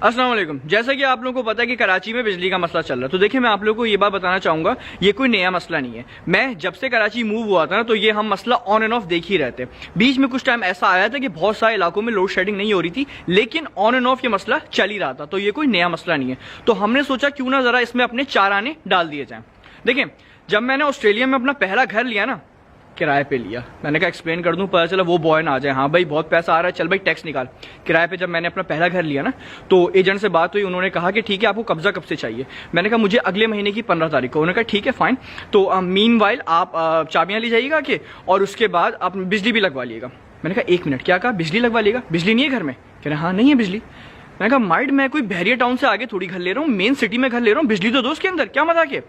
अस्सलाम वालेकुम। जैसा कि आप लोगों को पता है कि कराची में बिजली का मसला चल रहा है, तो देखिए मैं आप लोगों को ये बात बताना चाहूंगा, ये कोई नया मसला नहीं है। मैं जब से कराची मूव हुआ था ना, तो ये हम मसला ऑन एंड ऑफ देख ही रहते। बीच में कुछ टाइम ऐसा आया था कि बहुत सारे इलाकों में लोड शेडिंग नहीं हो रही थी, लेकिन ऑन एंड ऑफ ये मसला चल ही रहा था, तो ये कोई नया मसला नहीं है। तो हमने सोचा क्यों ना जरा इसमें अपने चार आने डाल दिए जाए। देखिए, जब मैंने ऑस्ट्रेलिया में अपना पहला घर लिया ना, किराए पे लिया, मैंने कहा एक्सप्लेन कर दूं, पता चला वो बॉय ना आ जाए, हाँ भाई बहुत पैसा आ रहा है, चल भाई टैक्स निकाल। किराए पे जब मैंने अपना पहला घर लिया ना, तो एजेंट से बात हुई, उन्होंने कहा कि ठीक है आपको कब्जा कब से चाहिए। मैंने कहा मुझे अगले महीने की 15 तारीख को। उन्होंने कहा ठीक है फाइन, तो मीनवाइल आप चाबियां ले जाइएगा कि, और उसके बाद आप बिजली भी लगवा लिएगा। मैंने कहा 1 मिनट, क्या कहा? बिजली लगवा लिएगा? बिजली नहीं है घर में? कह रहे हाँ नहीं है बिजली। मैंने कहा माइड, मैं कोई बहरिया टाउन से आगे थोड़ी घर ले रहा हूँ, मेन सिटी में घर ले रहा हूँ, बिजली तो दो उसके अंदर, क्या मजाक है?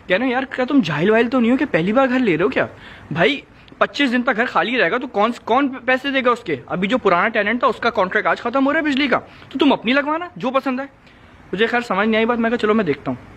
कह रहे यार क्या तुम जाहिल वाहिल तो नहीं हो कि पहली बार घर ले रहे हो क्या? भाई 25 दिन तक घर खाली रहेगा तो कौन पैसे देगा उसके? अभी जो पुराना टेनेंट था उसका कॉन्ट्रैक्ट आज खत्म हो रहा है बिजली का, तो तुम अपनी लगवाना जो पसंद है। मुझे खैर समझ नहीं आई बात, मैं कहा चलो मैं देखता हूँ।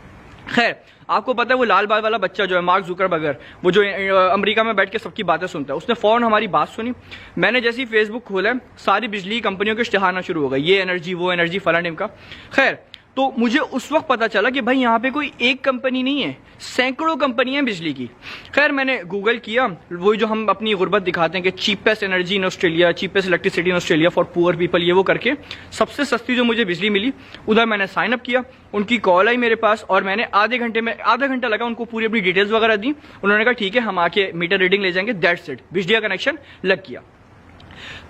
खैर आपको पता है वो लाल बाल वाला बच्चा जो है मार्क जुकरबर्ग, वो जो अमेरिका में बैठ के सबकी बातें सुनता है, उसने फौरन हमारी बात सुनी। मैंने जैसे ही फेसबुक खोला, सारी बिजली कंपनियों के इश्तिहार आना शुरू हो गए, ये एनर्जी वो एनर्जी फला टिम का। खैर तो मुझे उस वक्त पता चला कि भाई यहाँ पे कोई एक कंपनी नहीं है, सैकड़ों कंपनियां बिजली की। खैर मैंने गूगल किया, वही जो हम अपनी गुर्बत दिखाते हैं कि cheapest energy in Australia, cheapest electricity in Australia for poor people, ये वो करके सबसे सस्ती जो मुझे बिजली मिली, उधर मैंने साइन अप किया। उनकी कॉल आई मेरे पास और मैंने आधा घंटा लगा उनको पूरी अपनी डिटेल्स वगैरह दी। उन्होंने कहा ठीक है हम आके मीटर रीडिंग ले जाएंगे, दैट्स इट। बिजली का कनेक्शन लग गया।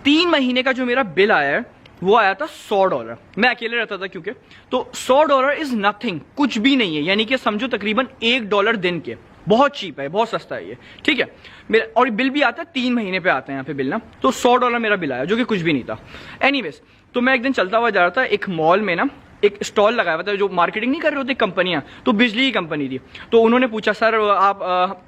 3 महीने का जो मेरा बिल आया है वो आया था $100। मैं अकेले रहता था क्योंकि, तो $100 इज नथिंग, कुछ भी नहीं है, यानी कि समझो तकरीबन $1 दिन के। बहुत चीप है, बहुत सस्ता है ये, ठीक है। मेरा और बिल भी आता है 3 महीने पे आता है यहाँ पे बिल ना, तो $100 मेरा बिल आया जो कि कुछ भी नहीं था। एनीवेज, तो मैं एक दिन चलता हुआ जा रहा था, एक मॉल में ना एक स्टॉल लगाया हुआ था, जो मार्केटिंग नहीं कर रहे होते कंपनियां, तो बिजली की कंपनी थी। तो उन्होंने पूछा सर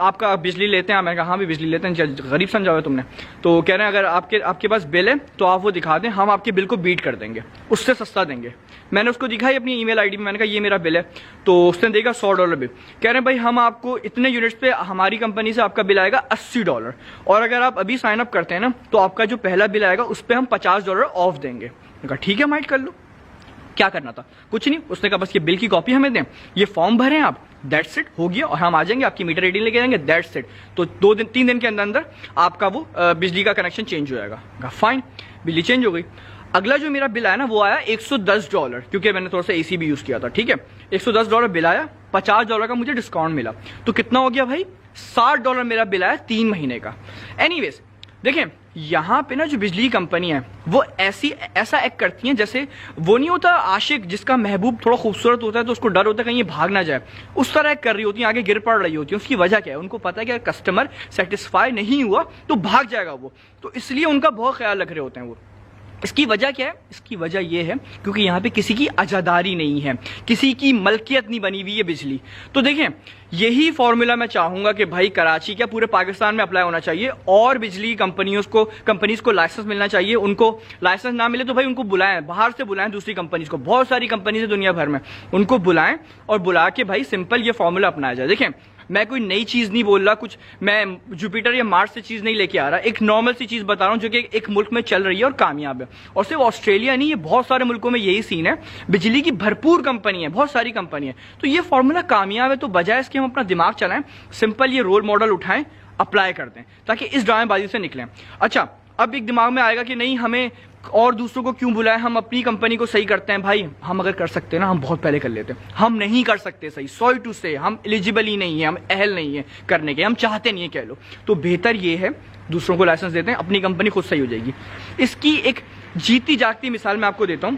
आपका बिजली लेते हैं? मैंने कहा हाँ भी बिजली लेते हैं। गरीब समझा हुआ तुमने? तो कह रहे हैं अगर आपके पास बिल है तो आप वो दिखा दें, हम आपके बिल को बीट कर देंगे, उससे सस्ता देंगे। मैंने उसको दिखाई अपनी ईमेल आईडी में, मैंने कहा ये मेरा बिल है, तो उसने देखा $100 बिल। कह रहे हैं भाई हम आपको इतने यूनिट्स पे हमारी कंपनी से आपका बिल आएगा $80, और अगर आप अभी साइन अप करते हैं ना तो आपका जो पहला बिल आएगा उस पर हम $50 ऑफ देंगे। मैंने कहा ठीक है माइट कर लो। क्या करना था? कुछ नहीं, उसने कहा बस ये बिल की कॉपी हमें दें, ये फॉर्म भरें आप, दैट्स इट, हो गया, और हम आ जाएंगे आपकी मीटर रीडिंग लेके जाएंगे, दैट्स इट। तो 3 दिन के अंदर अंदर आपका वो बिजली का कनेक्शन चेंज हो जाएगा। फाइन, बिजली चेंज हो गई। अगला जो मेरा बिल आया ना वो आया $110, क्योंकि मैंने थोड़ा सा एसी भी यूज किया था, ठीक है। $110 बिल आया, $50 का मुझे डिस्काउंट मिला, तो कितना हो गया भाई? $60 मेरा बिल आया 3 महीने का। एनीवेज देखें, यहाँ पे ना जो बिजली कंपनी है वो ऐसा एक्ट करती हैं जैसे वो नहीं होता आशिक जिसका महबूब थोड़ा खूबसूरत होता है तो उसको डर होता है कहीं ये भाग ना जाए, उस तरह एक्ट कर रही होती हैं, आगे गिर पड़ रही होती है। उसकी वजह क्या है? उनको पता है कि अगर कस्टमर सेटिस्फाई नहीं हुआ तो भाग जाएगा वो, तो इसलिए उनका बहुत ख्याल रख रहे होते हैं वो। इसकी वजह क्या है? इसकी वजह यह है क्योंकि यहाँ पे किसी की आजादारी नहीं है, किसी की मलकियत नहीं बनी हुई है बिजली। तो देखें, यही फॉर्मूला मैं चाहूंगा कि भाई कराची क्या पूरे पाकिस्तान में अप्लाई होना चाहिए, और बिजली कंपनीज को लाइसेंस मिलना चाहिए। उनको लाइसेंस ना मिले तो भाई उनको बुलाएं, बाहर से बुलाएं दूसरी कंपनीज को, बहुत सारी कंपनीज है दुनिया भर में, उनको बुलाएं और बुला के भाई सिंपल ये फॉर्मूला अपनाया जाए। देखें, मैं कोई नई चीज नहीं बोल रहा, कुछ मैं जुपिटर या मार्स से चीज नहीं लेके आ रहा, एक नॉर्मल सी चीज बता रहा हूं जो कि एक मुल्क में चल रही है और कामयाब है। और सिर्फ ऑस्ट्रेलिया नहीं, ये बहुत सारे मुल्कों में यही सीन है, बिजली की भरपूर कंपनी है, बहुत सारी कंपनी है। तो ये फॉर्मूला कामयाब है, तो बजाय इसके हम अपना दिमाग चलाएं, सिंपल ये रोल मॉडल उठाएं, अप्लाई कर दें, ताकि इस ड्रामेबाजी से निकलें। अच्छा, अब एक दिमाग में आएगा कि नहीं हमें और दूसरों को क्यों बुलाएं, हम अपनी कंपनी को सही करते हैं। भाई हम अगर कर सकते हैं ना, हम बहुत पहले कर लेते हैं। हम नहीं कर सकते सही, सॉरी टू से, हम एलिजिबल ही नहीं है, हम अहल नहीं है करने के, हम चाहते नहीं है कह लो। तो बेहतर ये है दूसरों को लाइसेंस देते हैं, अपनी कंपनी खुद सही हो जाएगी। इसकी एक जीती जागती मिसाल मैं आपको देता हूं,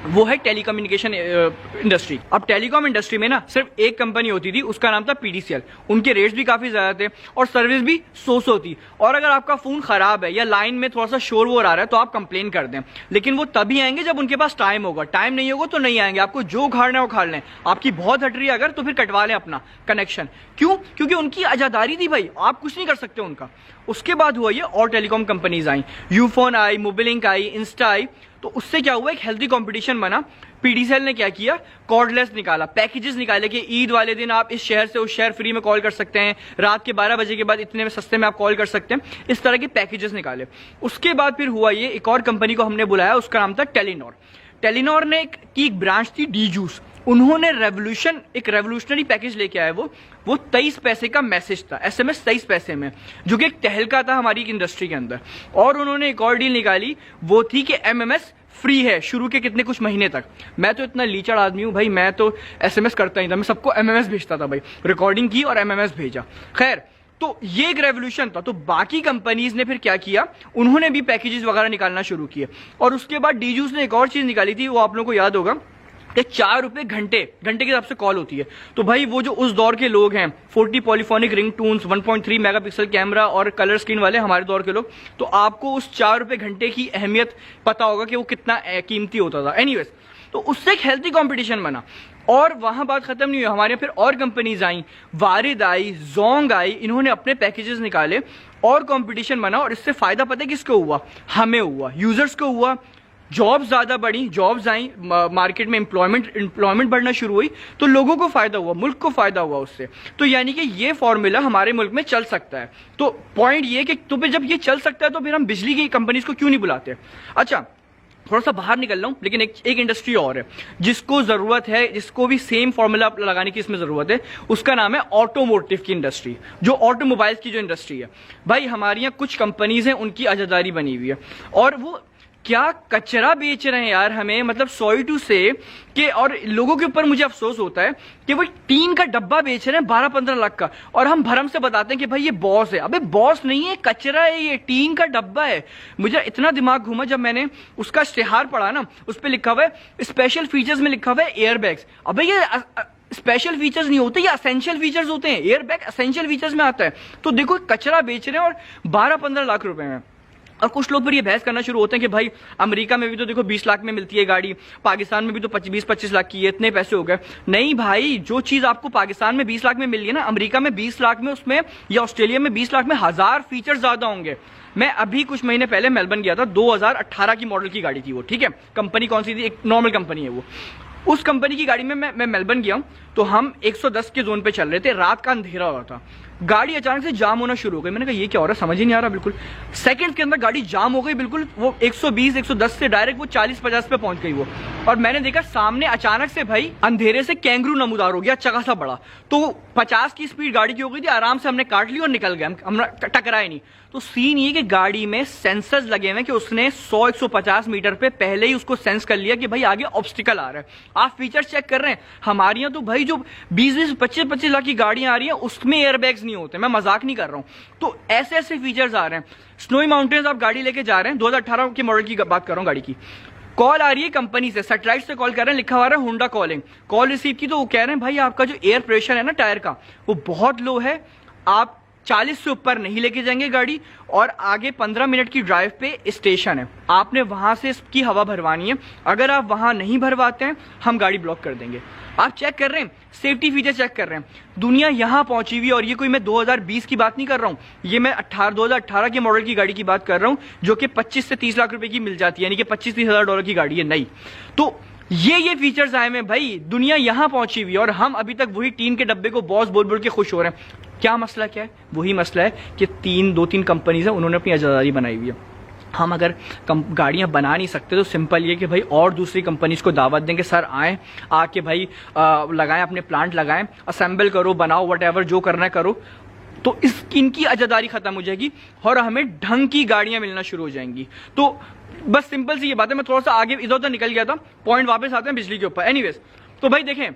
वो है टेलीकम्युनिकेशन इंडस्ट्री। अब टेलीकॉम इंडस्ट्री में ना सिर्फ एक कंपनी होती थी, उसका नाम था PTCL। उनके रेट्स भी काफी ज्यादा थे और सर्विस भी सो थी। और अगर आपका फोन खराब है या लाइन में थोड़ा सा शोर वोर आ रहा है तो आप कंप्लेन कर दें, लेकिन वो तभी आएंगे जब उनके पास टाइम होगा। टाइम नहीं होगा तो नहीं आएंगे, आपको जो उखाड़ना है उखाड़ लें। आपकी बहुत हट रही है अगर, तो फिर कटवा लें अपना कनेक्शन। क्यों? क्योंकि उनकी आजादारी थी भाई, आप कुछ नहीं कर सकते उनका। उसके बाद हुआ ये और टेलीकॉम कंपनीज आई, यूफोन आई, मोबिलिंक आई, इंस्टा आई। तो उससे क्या हुआ, एक हेल्दी कंपटीशन बना। PTCL ने क्या किया, कॉर्डलेस निकाला, पैकेजेस निकाले कि ईद वाले दिन आप इस शहर से उस शहर फ्री में कॉल कर सकते हैं, रात के 12 बजे के बाद इतने में सस्ते में आप कॉल कर सकते हैं। इस तरह के पैकेजेस निकाले। उसके बाद फिर हुआ ये, एक और कंपनी को हमने बुलाया, उसका नाम था टेलीनॉर। टेलीनॉर ने की एक ब्रांच थी डी जूस, उन्होंने एक रेवोल्यूशनरी पैकेज लेके आए। वो 23 पैसे का मैसेज था, SMS 23 पैसे में, जो कि एक तहलका था हमारी इंडस्ट्री के अंदर। और उन्होंने एक और डील निकाली, वो थी कि MMS फ्री है शुरू के कितने कुछ महीने तक। मैं तो इतना लीचड़ आदमी हूं भाई, मैं तो SMS करता ही था, मैं सबको MMS भेजता था भाई, रिकॉर्डिंग की और MMS भेजा। खैर, तो ये एक रेवोल्यूशन था। तो बाकी कंपनीज ने फिर क्या किया, उन्होंने भी पैकेजेस वगैरह निकालना शुरू किए। और उसके बाद डीजूस ने एक और चीज निकाली थी, वो आप लोगों को याद होगा कि 4 रुपए घंटे के हिसाब से कॉल होती है। तो भाई वो जो उस दौर के लोग हैं, 40 polyphonic ring Toons, 1.3 megapixel camera और कलर स्क्रीन वाले हमारे दौर के लोग, तो आपको उस 4 रुपए घंटे की अहमियत पता होगा कि वो कितना कीमती होता था। एनीवेज, तो उससे एक हेल्थी कंपटीशन बना। और वहां बात खत्म नहीं हुई, हमारे फिर और कंपनीज आई, वारिद आई, जोंग आई, इन्होंने अपने पैकेजेस निकाले और कंपटीशन बना। और इससे फायदा पता है किसको हुआ? हमें हुआ, यूजर्स को हुआ। जॉब्स ज्यादा बढ़ी, जॉब्स आई, मार्केट में एम्प्लॉयमेंट बढ़ना शुरू हुई, तो लोगों को फायदा हुआ, मुल्क को फायदा हुआ उससे। तो यानी कि ये फॉर्मूला हमारे मुल्क में चल सकता है। तो पॉइंट ये कि तो फिर जब ये चल सकता है तो फिर हम बिजली की कंपनीज को क्यों नहीं बुलाते? अच्छा, थोड़ा सा बाहर निकल रहा हूं, लेकिन एक इंडस्ट्री और है जिसको जरूरत है, जिसको भी सेम फॉर्मूला लगाने की इसमें जरूरत है। उसका नाम है ऑटोमोटिव की इंडस्ट्री, जो ऑटोमोबाइल्स की जो इंडस्ट्री है। भाई हमारे यहाँ कुछ कंपनीज हैं, उनकी अजादारी बनी हुई है, और वो क्या कचरा बेच रहे हैं यार हमें, मतलब सॉरी टू से कि, और लोगों के ऊपर मुझे अफसोस होता है कि वो टीन का डब्बा बेच रहे हैं 12-15 लाख का, और हम भरम से बताते हैं कि भाई ये बॉस है। अबे बॉस नहीं है, कचरा है, ये टीन का डब्बा है। मुझे इतना दिमाग घूमा जब मैंने उसका इश्तिहार पढ़ा ना, उस पर लिखा हुआ है स्पेशल फीचर्स में लिखा हुआ है एयरबैग्स। अबे ये स्पेशल फीचर्स नहीं होते, ये असेंशियल फीचर्स होते हैं। एयरबैग असेंशियल फीचर्स में आता है। तो देखो कचरा बेच रहे हैं और 12-15 लाख रुपए में। और कुछ लोग फिर ये बहस करना शुरू होते हैं कि भाई अमेरिका में भी तो देखो 20 लाख में मिलती है गाड़ी, पाकिस्तान में भी तो 20-25 लाख की है, इतने पैसे हो गए। नहीं भाई, जो चीज आपको पाकिस्तान में 20 लाख में मिल रही है ना, अमेरिका में 20 लाख में, उसमें या ऑस्ट्रेलिया में 20 लाख में 1000 फीचर ज्यादा होंगे। मैं अभी कुछ महीने पहले मेलबर्न गया था, 2018 की मॉडल की गाड़ी थी वो, ठीक है। कंपनी कौन सी थी? एक नॉर्मल कंपनी है वो। उस कंपनी की गाड़ी में मैं मेलबर्न गया हूं, तो हम 110 के जोन पे चल रहे थे, रात का अंधेरा हो रहा था, गाड़ी अचानक से जाम होना शुरू हो गई। मैंने कहा ये क्या हो रहा है, समझ ही नहीं आ रहा। बिल्कुल सेकंड के अंदर गाड़ी जाम हो गई, बिल्कुल वो 120-110 से डायरेक्ट वो 40-50 पे पहुंच गई वो। और मैंने देखा सामने अचानक से भाई अंधेरे से कैंगरू नमूदार हो गया, चका सा बड़ा। तो 50 की स्पीड गाड़ी की हो गई थी, आराम से हमने काट ली और निकल गए, हम टकराए नहीं। तो सीन ये कि गाड़ी में सेंसर्स लगे हुए कि उसने 100-150 मीटर पे पहले ही उसको सेंस कर लिया कि भाई आगे ऑब्स्टिकल आ रहा है। आप फीचर चेक कर रहे हैं, हमारे यहाँ तो भाई जो 20-20, 25-25 लाख की गाड़ियां आ रही हैं उसमें एयरबैग्स नहीं होते, मैं मजाक नहीं कर रहा हूं। तो ऐसे ऐसे फीचर्स आ रहे हैं। स्नोई माउंटेन्स आप गाड़ी लेके जा रहे हैं, 2018 के मॉडल की बात कर रहा हूं गाड़ी की। कॉल आ रही है कंपनी से, सैटेलाइट से कॉल कर रहे हैं, लिखा हुआ है होंडा कॉलिंग। कॉल रिसीव की तो वो कह रहे हैं भाई आपका जो एयर प्रेशर है ना टायर का, वो बहुत लो है, आप 40 से ऊपर नहीं लेके जाएंगे गाड़ी, और आगे 15 मिनट की ड्राइव पे स्टेशन है, आपने वहां से इसकी हवा भरवानी है। अगर आप वहां नहीं भरवाते हैं हम गाड़ी ब्लॉक कर देंगे। आप चेक कर रहे हैं, सेफ्टी फीचर चेक कर रहे हैं। दुनिया यहां पहुंची हुई, और ये कोई मैं 2020 की बात नहीं कर रहा हूं, ये मैं 2018 के मॉडल की गाड़ी की बात कर रहा हूं, जो कि 25 से 30 लाख रुपए की मिल जाती है, यानी कि 25-30 हजार डॉलर की गाड़ी है नई। तो ये फीचर्स आए हैं भाई, दुनिया यहां पहुंची हुई, और हम अभी तक वही टीन के डब्बे को बॉस बोल बोल के खुश हो रहे हैं। क्या मसला क्या है? वही मसला है कि 2-3 कंपनीज है, उन्होंने अपनी आजादी बनाई हुई है। हम अगर गाड़ियां बना नहीं सकते तो सिंपल ये कि भाई और दूसरी कंपनीज को दावत देंगे, सर आए, आके भाई लगाएं, अपने प्लांट लगाएं, असेंबल करो, बनाओ, व्हाटएवर जो करना है करो। तो इनकी आजादारी खत्म हो जाएगी और हमें ढंग की गाड़ियां मिलना शुरू हो जाएंगी। तो बस सिंपल सी ये बात है। मैं थोड़ा सा आगे इधर उधर निकल गया था, पॉइंट वापस आते हैं बिजली के ऊपर। एनीवेज, तो भाई देखें,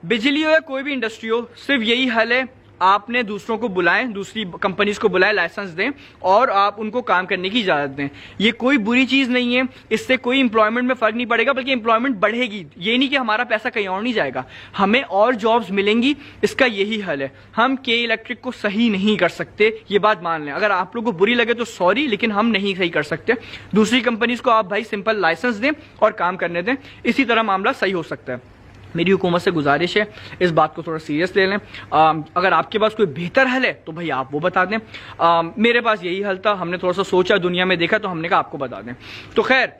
बिजली हो या कोई भी इंडस्ट्री हो, सिर्फ यही हल है, आपने दूसरों को बुलाएं, दूसरी कंपनीज को बुलाएं, लाइसेंस दें और आप उनको काम करने की इजाजत दें। ये कोई बुरी चीज नहीं है, इससे कोई इंप्लॉयमेंट में फर्क नहीं पड़ेगा, बल्कि इंप्लॉयमेंट बढ़ेगी। ये नहीं कि हमारा पैसा कहीं और नहीं जाएगा, हमें और जॉब्स मिलेंगी। इसका यही हल है। हम के इलेक्ट्रिक को सही नहीं कर सकते, ये बात मान लें। अगर आप लोगों को बुरी लगे तो सॉरी, लेकिन हम नहीं सही कर सकते। दूसरी कंपनीज को आप भाई सिंपल लाइसेंस दें और काम करने दें, इसी तरह मामला सही हो सकता है। मेरी हुकूमत से गुजारिश है, इस बात को थोड़ा सीरियस ले लें। अगर आपके पास कोई बेहतर हल है तो भाई आप वो बता दें। मेरे पास यही हल था, हमने थोड़ा सा सोचा, दुनिया में देखा, तो हमने कहा आपको बता दें। तो खैर,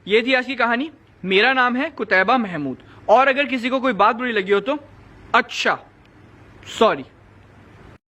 ये थी आज की कहानी। मेरा नाम है कुतैबा महमूद, और अगर किसी को कोई बात बुरी लगी हो तो अच्छा, सॉरी।